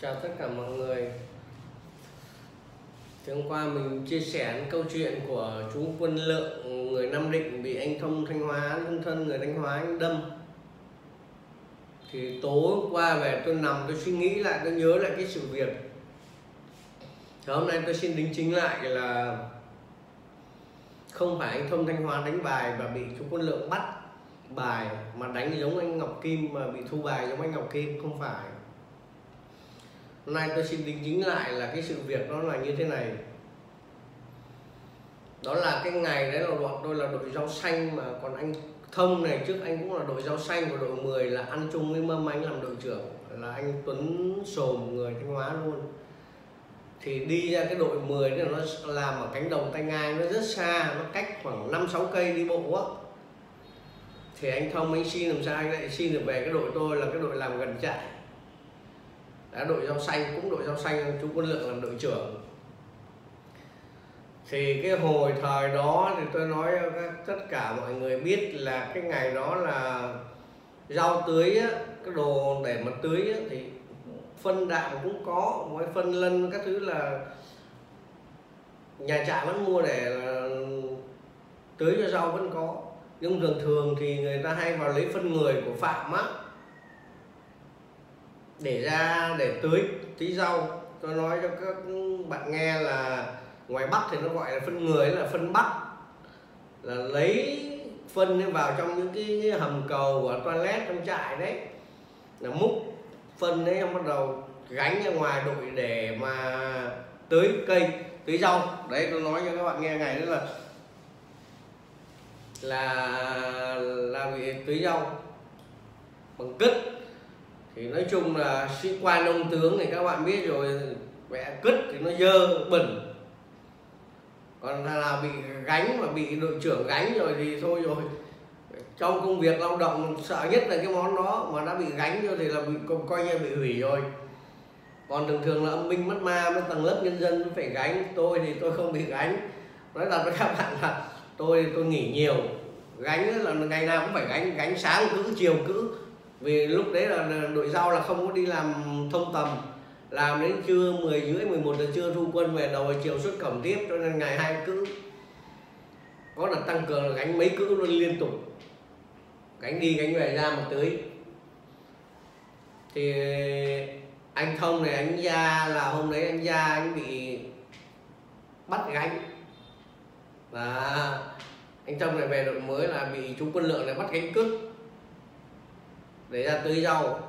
Chào tất cả mọi người. Thì hôm qua mình chia sẻ câu chuyện của chú Quân Lượng, người Nam Định, bị anh Thông Thanh Hóa, nhân thân người Thanh Hóa anh đâm. Thì tối hôm qua về tôi nằm tôi suy nghĩ lại, tôi nhớ lại cái sự việc. Thì hôm nay tôi xin đính chính lại là không phải anh Thông Thanh Hóa đánh bài và bị chú Quân Lượng bắt bài, mà đánh giống anh Ngọc Kim mà bị thu bài giống anh Ngọc Kim, không phải. Hôm nay tôi xin đính chính lại là cái sự việc đó là như thế này. Đó là cái ngày đấy là bọn tôi là đội rau xanh, mà còn anh Thông này trước anh cũng là đội rau xanh của đội 10, là ăn chung với Mâm Anh làm đội trưởng, là anh Tuấn Sồm người Thanh Hóa luôn. Thì đi ra cái đội 10 thì nó làm ở cánh đồng Tay Ngang, nó rất xa, nó cách khoảng 5-6 cây đi bộ á. Thì anh Thông anh xin làm sao anh lại xin được về cái đội tôi là cái đội làm gần trại. Đã đội rau xanh, cũng đội rau xanh, chú Quân Lượng làm đội trưởng. Thì cái hồi thời đó thì tôi nói cho tất cả mọi người biết là cái ngày đó là rau tưới á, cái đồ để mà tưới á, thì phân đạm cũng có, với phân lân các thứ là nhà trại vẫn mua để là tưới cho rau vẫn có. Nhưng thường thường thì người ta hay vào lấy phân người của Phạm á để ra để tưới rau. Tôi nói cho các bạn nghe là ngoài Bắc thì nó gọi là phân người, là phân Bắc, là lấy phân vào trong những cái hầm cầu của toilet trong trại đấy, là múc phân đấy bắt đầu gánh ra ngoài đội để mà tưới cây, tưới rau. Đấy, tôi nói cho các bạn nghe ngày đó là bị tưới rau bằng cứt. Thì nói chung là sĩ quan ông tướng thì các bạn biết rồi, mẹ cứt thì nó dơ bẩn, còn là bị gánh mà bị đội trưởng gánh rồi thì thôi rồi. Trong công việc lao động sợ nhất là cái món đó, mà đã bị gánh rồi thì là bị coi như bị hủy rồi. Còn thường thường là âm binh mất ma với tầng lớp nhân dân mới phải gánh, tôi thì tôi không bị gánh. Nói thật với các bạn là tôi nghỉ nhiều, gánh là ngày nào cũng phải gánh sáng cữ chiều cữ, vì lúc đấy là đội rau là không có đi làm thông tầm, làm đến trưa 10 rưỡi 11 giờ trưa thu quân về, đầu chiều xuất cổng tiếp, cho nên ngày 2 cữ. Có đợt tăng cường là gánh mấy cữ luôn liên tục, gánh đi gánh về ra mà tưới. Thì anh Thông này anh ra là hôm đấy anh ra anh bị bắt gánh, và anh Thông này về đội mới là bị chú Quân Lượng này bắt gánh cứt để ra tưới rau.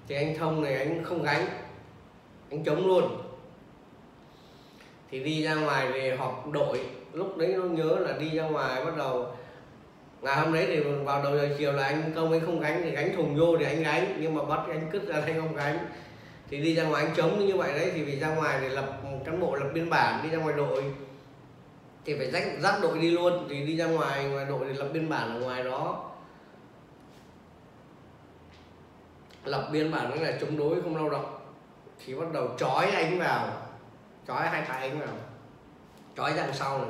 Thì anh Thông này anh không gánh, anh chống luôn. Thì đi ra ngoài về họp đội, lúc đấy nó nhớ là đi ra ngoài bắt đầu ngày hôm đấy thì vào đầu giờ chiều là anh Thông anh không gánh, thì gánh thùng vô thì anh gánh, nhưng mà bắt anh cứt ra anh không gánh. Thì đi ra ngoài anh chống như vậy đấy, thì vì ra ngoài thì cán bộ lập biên bản, đi ra ngoài đội thì phải dắt đội đi luôn. Thì đi ra ngoài đội thì lập biên bản ở ngoài đó, lập biên bản là chống đối không lao động. Thì bắt đầu trói anh vào, trói hai tay anh vào, trói ra đằng sau này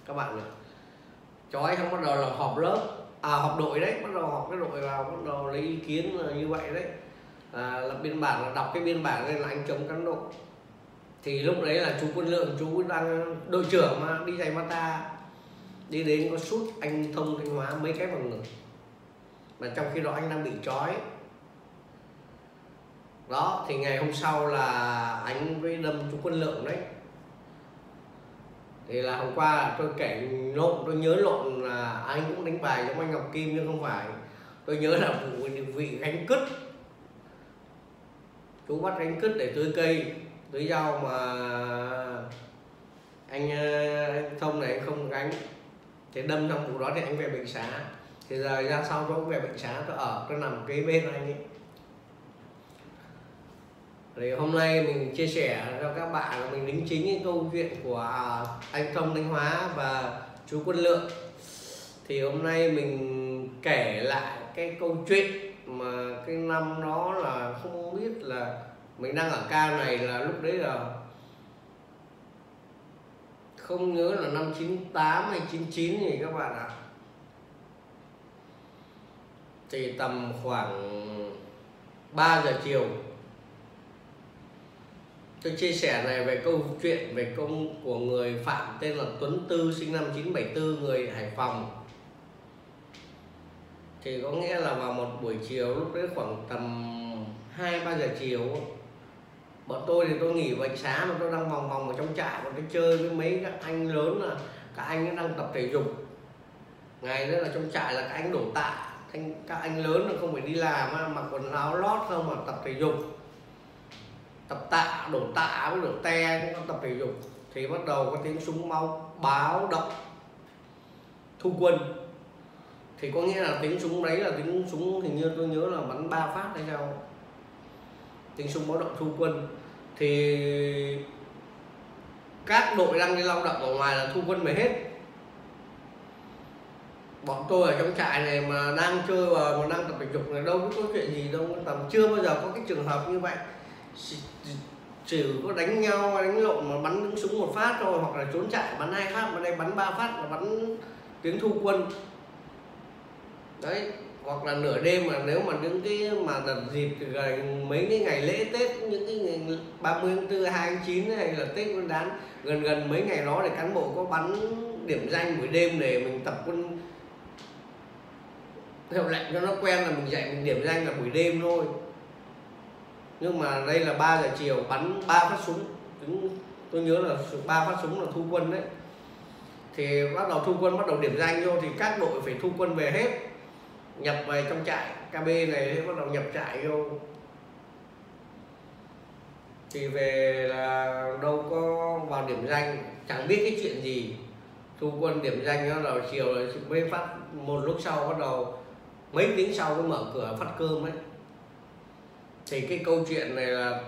các bạn này, trói xong bắt đầu là họp lớp, họp đội đấy, bắt đầu họp cái đội vào, bắt đầu lấy ý kiến là như vậy đấy, lập biên bản, là đọc cái biên bản lên là anh chống cán bộ. Thì lúc đấy là chú Quân Lượng, chú đang đội trưởng mà đi giày Mata, đi đến có sút anh Thông Thanh Hóa mấy cái vào ngực, mà trong khi đó anh đang bị trói đó. Thì ngày hôm sau là anh với đâm chú Quân Lượng đấy. Thì là hôm qua tôi kể lộn, tôi nhớ lộn là anh cũng đánh bài giống anh Ngọc Kim, nhưng không phải. Tôi nhớ là vụ vị gánh cứt, chú bắt gánh cứt để tưới cây, tưới rau, mà anh Thông này anh không gánh. Thì đâm trong vụ đó thì anh về bệnh xá. Thì giờ ra sau tôi cũng về bệnh xá, tôi nằm kế bên anh ấy. Thì hôm nay mình chia sẻ cho các bạn là mình đính chính cái câu chuyện của anh Thông Thanh Hóa và chú Quân Lượng. Thì hôm nay mình kể lại cái câu chuyện mà cái năm đó là không biết là mình đang ở ca này, là lúc đấy là không nhớ là năm 98 hay 99 gì các bạn ạ. Thì tầm khoảng 3 giờ chiều Tôi chia sẻ này về câu chuyện về công của người phạm tên là Tuấn Tư, sinh năm 1974, người Hải Phòng. Thì có nghĩa là vào một buổi chiều, lúc đấy khoảng tầm 2-3 giờ chiều, bọn tôi thì tôi nghỉ bệnh xá mà tôi đang vòng vòng ở trong trại, bọn tôi chơi với mấy các anh lớn, là các anh đang tập thể dục. Ngày đó là trong trại là các anh đổ tạ, các anh lớn là không phải đi làm, mặc quần áo lót không mà tập thể dục, tập tạ, đổ tạ với đổ te, cũng tập thể dục. Thì bắt đầu có tiếng súng báo động thu quân. Thì có nghĩa là tiếng súng đấy là tiếng súng, hình như tôi nhớ là bắn 3 phát hay sao, tiếng súng báo động thu quân. Thì các đội đang đi lao động ở ngoài là thu quân về hết. Bọn tôi ở trong trại này mà đang chơi và mà đang tập thể dục này đâu có chuyện gì đâu, tầm chưa bao giờ có cái trường hợp như vậy. Chỉ có đánh nhau, đánh lộn mà bắn đứng súng một phát thôi, hoặc là trốn chạy bắn 2 phát, mà đây bắn 3 phát là bắn tiếng thu quân đấy. Hoặc là nửa đêm mà nếu mà những cái mà đợt dịp gần mấy cái ngày lễ Tết, những cái ngày 30 tháng 4, 2 tháng 9 hay là Tết Nguyên đán, gần mấy ngày đó thì cán bộ có bắn điểm danh buổi đêm để mình tập quân theo lệnh cho nó quen, là mình dạy mình điểm danh là buổi đêm thôi. Nhưng mà đây là 3 giờ chiều bắn 3 phát súng, tôi nhớ là 3 phát súng là thu quân đấy. Thì bắt đầu thu quân, bắt đầu điểm danh vô thì các đội phải thu quân về hết, nhập về trong trại KB này, bắt đầu nhập trại vô. Thì về là đâu có vào điểm danh, chẳng biết cái chuyện gì. Thu quân điểm danh nó đầu chiều rồi mới phát, một lúc sau bắt đầu mấy tiếng sau mới mở cửa phát cơm ấy. Thì cái câu chuyện này là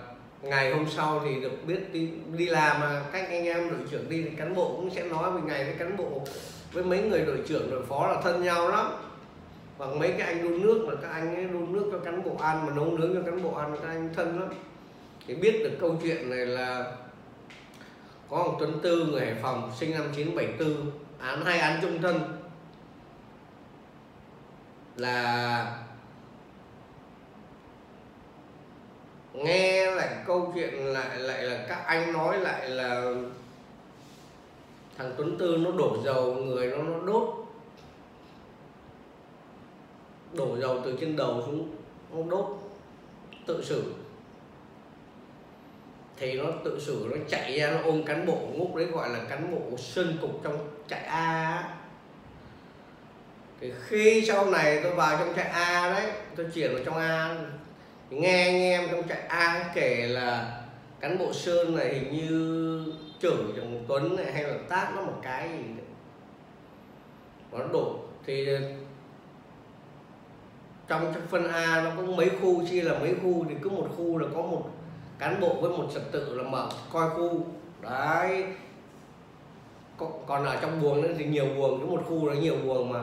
ngày hôm sau thì được biết đi làm mà các anh em đội trưởng đi thì cán bộ cũng sẽ nói về ngày với cán bộ, với mấy người đội trưởng đội phó là thân nhau lắm. Hoặc mấy cái anh đun nước là các anh ấy đun nước cho cán bộ ăn, mà nấu nướng cho cán bộ ăn, các anh thân lắm. Thì biết được câu chuyện này là có ông Tuấn Tư, người Hải Phòng, sinh năm 1974, hai án chung thân. Là nghe lại câu chuyện lại là các anh nói lại là thằng Tuấn Tư nó đổ dầu người nó đổ dầu từ trên đầu xuống, nó đốt tự xử. Thì nó tự xử, nó chạy ra nó ôm cán bộ, lúc đấy gọi là cán bộ sơn cục trong trại A. Thì khi sau này tôi vào trong trại A đấy, tôi chuyển vào trong A, nghe anh em trong trại A kể là cán bộ Sơn này hình như chửi thằng Tuấn này, hay là tát nó một cái gì đấy, nó đổ. Thì trong phân A nó có mấy khu, chia là mấy khu, thì cứ một khu là có một cán bộ với một trật tự là mở coi khu đấy. Còn ở trong buồng nữa thì nhiều buồng, cứ một khu nó nhiều buồng mà.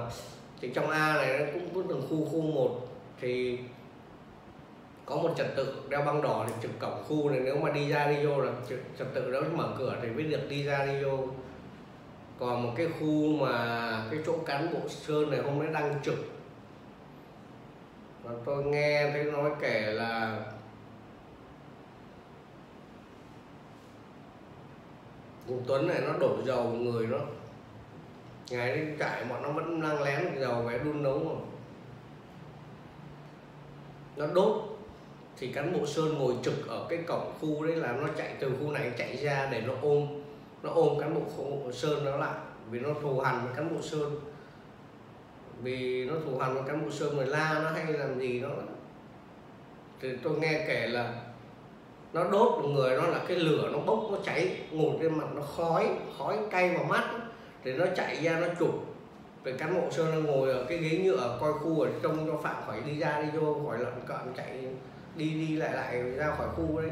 Thì trong A này nó cũng có từng khu một thì có một trật tự đeo băng đỏ thì trực cổng khu này, nếu mà đi ra đi vô là trật tự đó mở cửa thì mới được đi ra đi vô. Còn một cái khu mà cái chỗ cán bộ Sơn này hôm nay đang trực, và tôi nghe thấy nói kể là Tuấn này nó đổ dầu người nó, ngày đến trại bọn nó vẫn đang lén dầu về đun nấu mà nó đốt. Thì cán bộ Sơn ngồi trực ở cái cổng khu đấy, là nó chạy từ khu này chạy ra để nó ôm cán bộ Sơn nó lại, vì nó thù hằn với cán bộ Sơn, vì nó thù hằn với cán bộ Sơn, người la nó hay làm gì nó. Thì tôi nghe kể là nó đốt người nó, là cái lửa nó bốc, nó cháy ngồi trên mặt, nó khói cay vào mắt. Thì nó chạy ra nó chụp. Rồi cán bộ Sơn nó ngồi ở cái ghế nhựa coi khu, ở trong cho phạm khỏi đi ra đi vô, khỏi lận cận chạy đi lại ra khỏi khu đấy.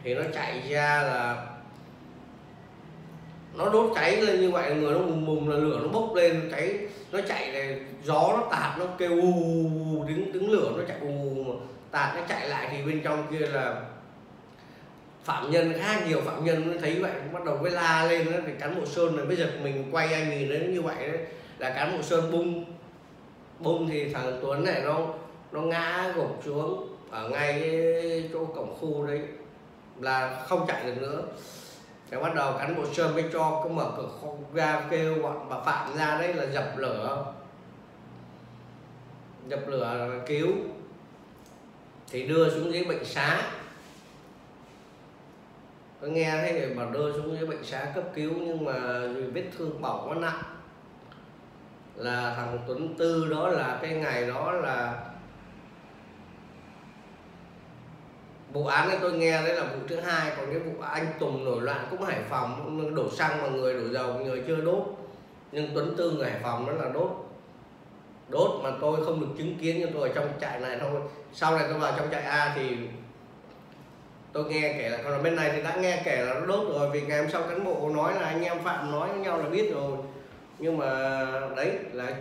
Thì nó chạy ra là nó đốt cháy lên như vậy, người nó bùng là lửa nó bốc lên cháy. Nó chạy này gió nó tạt, nó kêu tiếng lửa nó chạy mà tạt, nó chạy lại thì bên trong kia là phạm nhân khác, nhiều phạm nhân nó thấy vậy bắt đầu với la lên đó. Thì cán bộ Sơn này bây giờ mình quay anh nhìn đến như vậy đấy, là cán bộ Sơn bung thì thằng Tuấn này nó ngã gục xuống ở ngay cái chỗ cổng khu đấy. là không chạy được nữa. Thì bắt đầu cán bộ Sơn mới cho có mở cửa ra kêu bọn bà Phạm ra đấy là dập lửa cứu, thì đưa xuống dưới bệnh xá. Tôi nghe thấy người bảo đưa xuống dưới bệnh xá cấp cứu, nhưng mà vì vết thương bỏng quá nặng, là thằng Tuấn Tư đó là cái ngày đó là vụ án này tôi nghe đấy là vụ thứ hai. Còn cái vụ anh Tùng nổi loạn cũng Hải Phòng, đổ xăng mà người đổ dầu người chưa đốt, nhưng Tuấn Tư người Hải Phòng đó là đốt mà tôi không được chứng kiến, nhưng tôi ở trong trại này thôi. Sau này tôi vào trong trại A thì tôi nghe kể là, còn ở bên này thì đã nghe kể là nó đốt rồi, vì ngày hôm sau cán bộ nói là anh em Phạm nói với nhau là biết rồi. Nhưng mà đấy là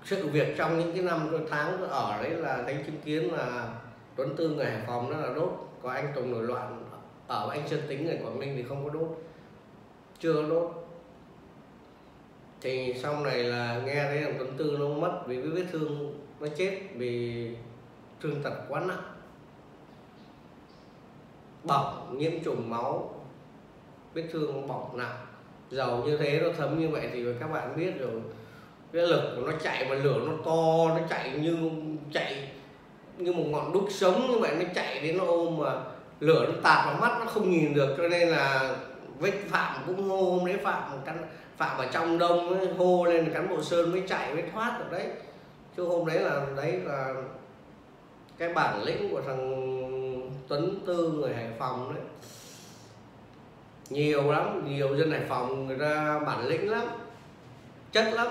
sự việc trong những cái năm tháng tôi ở đấy là thấy chứng kiến là Tuấn Tư người Hải Phòng đó là đốt, còn anh Tùng nổi loạn ở anh Sơn Tính người Quảng Ninh thì không có đốt, chưa có đốt. Thì sau này là nghe thấy là Tuấn Tư nó mất vì cái vết thương, nó chết vì thương tật quá nặng, bỏng nhiễm trùng máu, vết thương bỏng nặng, dầu như thế nó thấm như vậy thì các bạn biết rồi, cái lực của nó chạy mà lửa nó to, nó chạy như một ngọn đuốc sống như vậy, nó chạy đến nó ôm mà lửa nó tạt vào mắt nó không nhìn được. Cho nên là với Phạm cũng hô, hôm đấy Phạm ở trong đông ấy, hô lên cán bộ Sơn mới chạy mới thoát được đấy. Chứ hôm đấy là cái bản lĩnh của thằng Tuấn Tư người Hải Phòng đấy nhiều lắm, nhiều dân Hải Phòng người ta bản lĩnh lắm, chất lắm.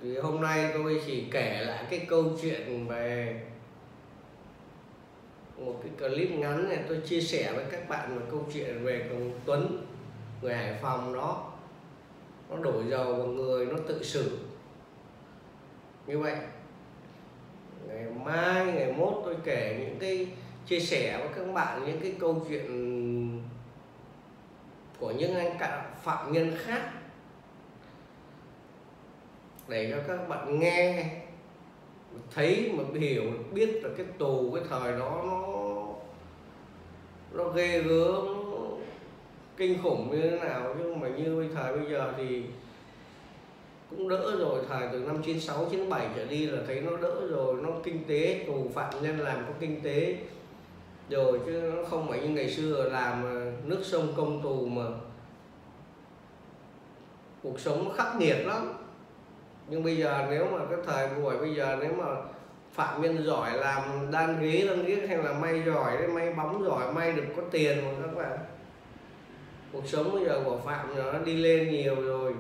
Thì hôm nay tôi chỉ kể lại cái câu chuyện về một cái clip ngắn này, tôi chia sẻ với các bạn một câu chuyện về thằng Tuấn người Hải Phòng đó, nó đổ dầu vào người, nó tự xử như vậy. Ngày mai ngày mốt tôi kể những cái chia sẻ với các bạn những cái câu chuyện của những anh phạm nhân khác để cho các bạn nghe thấy mà hiểu biết là cái tù cái thời đó nó ghê gớm, nó kinh khủng như thế nào. Chứ mà như thời bây giờ thì cũng đỡ rồi, thời từ năm 96, 97 trở đi là thấy nó đỡ rồi, nó kinh tế, tù phạm nhân làm có kinh tế rồi, chứ nó không phải như ngày xưa làm nước sông công tù mà cuộc sống nó khắc nghiệt lắm. Nhưng bây giờ nếu mà cái thời buổi bây giờ nếu mà phạm nhân giỏi làm đan ghế hay là may giỏi đấy, may bóng giỏi, may được có tiền mà các bạn, cuộc sống bây giờ của phạm nó đi lên nhiều rồi,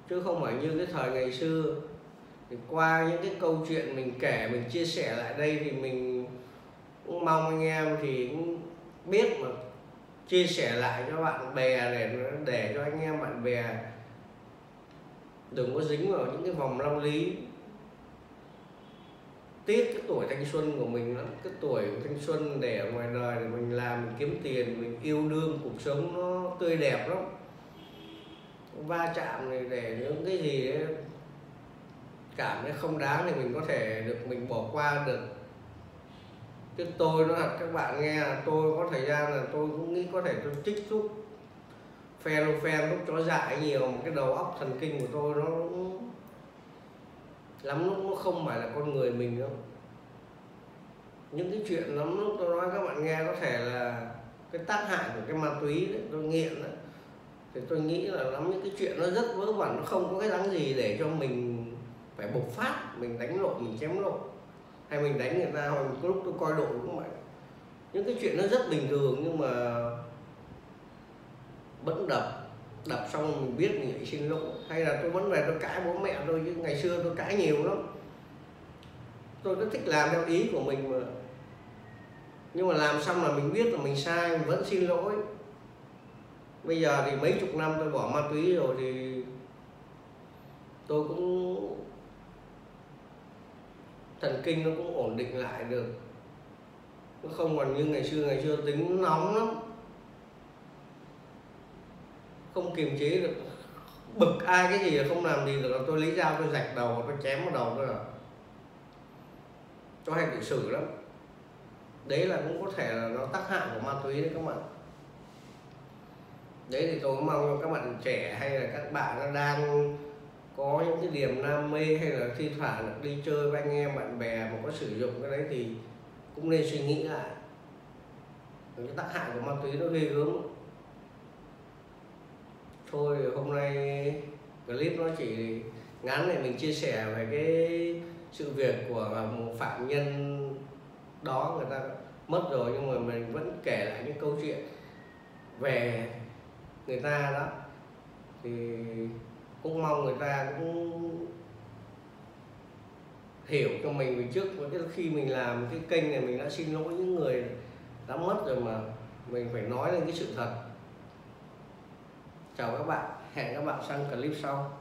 chứ không phải như cái thời ngày xưa. Thì qua những cái câu chuyện mình kể, mình chia sẻ lại đây thì mình cũng mong anh em thì cũng biết mà chia sẻ lại cho bạn bè để cho anh em bạn bè đừng có dính vào những cái vòng lao lý. Tiếc cái tuổi thanh xuân của mình lắm, cái tuổi thanh xuân để ở ngoài đời để mình làm, mình kiếm tiền, mình yêu đương, cuộc sống nó tươi đẹp lắm. Va chạm này để những cái gì ấy, cảm thấy không đáng thì mình có thể được mình bỏ qua được. Chứ tôi nói thật các bạn nghe là tôi có thời gian là tôi cũng nghĩ có thể tôi trích chút phen lúc chó dại nhiều, một cái đầu óc thần kinh của tôi nó lắm lúc nó không phải là con người mình đâu. Những cái chuyện lắm lúc tôi nói các bạn nghe có thể là cái tác hại của cái ma túy đấy, tôi nghiện đấy, thì tôi nghĩ là lắm những cái chuyện nó rất vớ vẩn, nó không có cái đáng gì để cho mình phải bộc phát, mình đánh lộn, mình chém lộn, hay mình đánh người ta, hoặc lúc tôi coi đội cũng vậy. Những cái chuyện nó rất bình thường nhưng mà vẫn đập xong mình biết mình phải xin lỗi, hay là tôi vẫn về tôi cãi bố mẹ tôi, chứ ngày xưa tôi cãi nhiều lắm. Tôi cứ thích làm theo ý của mình mà, nhưng mà làm xong là mình biết là mình sai, mình vẫn xin lỗi. Bây giờ thì mấy chục năm tôi bỏ ma túy rồi thì tôi cũng thần kinh nó cũng ổn định lại được, nó không còn như ngày xưa tính nóng lắm, không kiềm chế được, bực ai cái gì là không làm gì được là tôi lấy dao tôi rạch đầu, tôi chém vào đầu thôi à. cho hay bị xử lắm. Đấy là cũng có thể là nó tác hại của ma túy đấy các bạn. Đấy thì tôi mong cho các bạn trẻ hay là các bạn đang có những cái điểm đam mê hay là thi thoảng đi chơi với anh em bạn bè mà có sử dụng cái đấy thì cũng nên suy nghĩ lại. Cái tác hại của ma túy nó ghê gớm. Thôi hôm nay clip nó chỉ ngắn để mình chia sẻ về cái sự việc của một phạm nhân đó, người ta mất rồi nhưng mà mình vẫn kể lại những câu chuyện về người ta đó, thì cũng mong người ta cũng hiểu cho mình. Vì trước khi mình làm cái kênh này mình đã xin lỗi những người đã mất rồi, mà mình phải nói lên cái sự thật. Chào các bạn, hẹn các bạn sang clip sau.